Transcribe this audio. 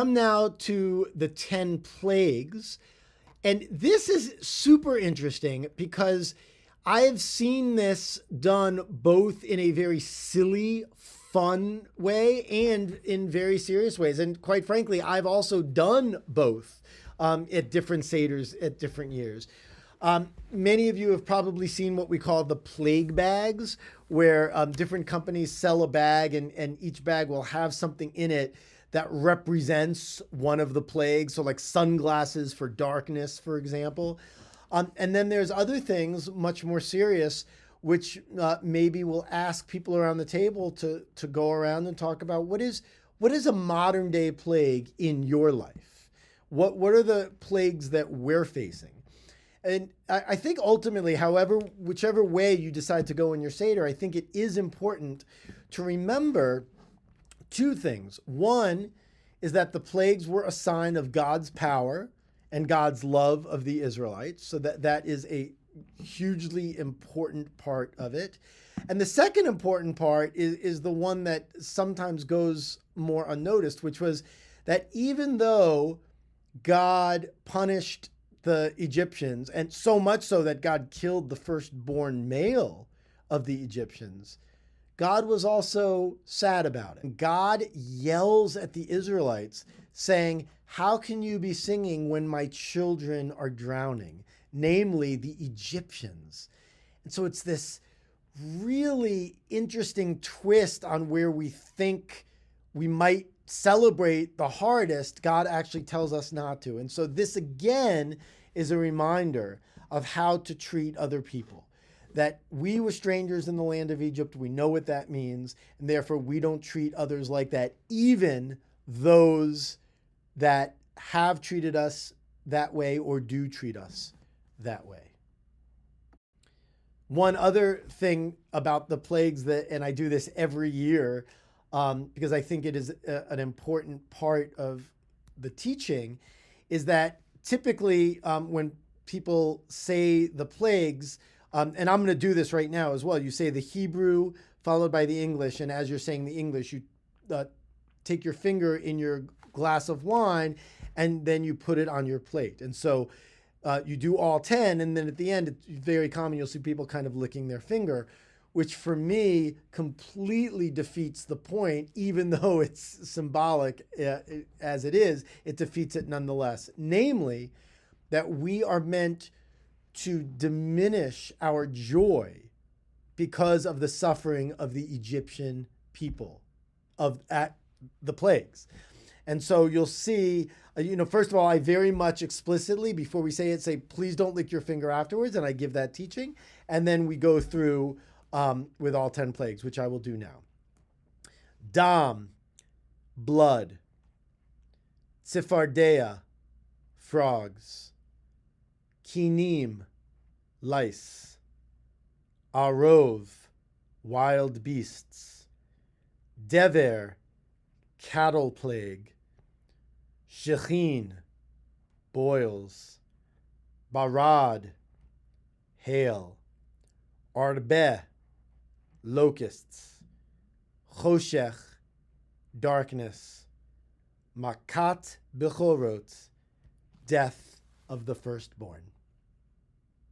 come now to the 10 plagues. And this is super interesting because I have seen this done both in a very silly, fun way and in very serious ways. And quite frankly, I've also done both at different Seders at different years. Many of you have probably seen what we call the plague bags, where different companies sell a bag and each bag will have something in it that represents one of the plagues. So like sunglasses for darkness, for example. And then there's other things much more serious, which maybe will ask people around the table to go around and talk about what is a modern day plague in your life? What are the plagues that we're facing? And I think ultimately, whichever way you decide to go in your Seder, I think it is important to remember two things. One is that the plagues were a sign of God's power and God's love of the Israelites. So that is a hugely important part of it. And the second important part is the one that sometimes goes more unnoticed, which was that even though God punished the Egyptians, and so much so that God killed the firstborn male of the Egyptians, God was also sad about it. God yells at the Israelites saying, "How can you be singing when my children are drowning?" Namely, the Egyptians. And so it's this really interesting twist on where we think we might celebrate the hardest. God actually tells us not to. And so this again is a reminder of how to treat other people. That we were strangers in the land of Egypt. We know what that means. And therefore we don't treat others like that, even those that have treated us that way or do treat us that way. One other thing about the plagues and I do this every year, because I think it is an important part of the teaching, is that typically when people say the plagues, and I'm going to do this right now as well, you say the Hebrew followed by the English, and as you're saying the English, you take your finger in your glass of wine, and then you put it on your plate. And so you do all 10, and then at the end, it's very common, you'll see people kind of licking their finger, which for me completely defeats the point. Even though it's symbolic as it is, it defeats it nonetheless. Namely, that we are meant to diminish our joy because of the suffering of the Egyptian people at the plagues. And so you'll see, first of all, I very much explicitly, before we say it, say, please don't lick your finger afterwards. And I give that teaching. And then we go through with all 10 plagues, which I will do now. Dam, blood. Tzifardea, frogs. Kinim, lice. Arov, wild beasts. Dever, cattle plague. Shechin, boils. Barad, hail. Arbeh, locusts. Choshech, darkness. Makat bechorot, death of the firstborn.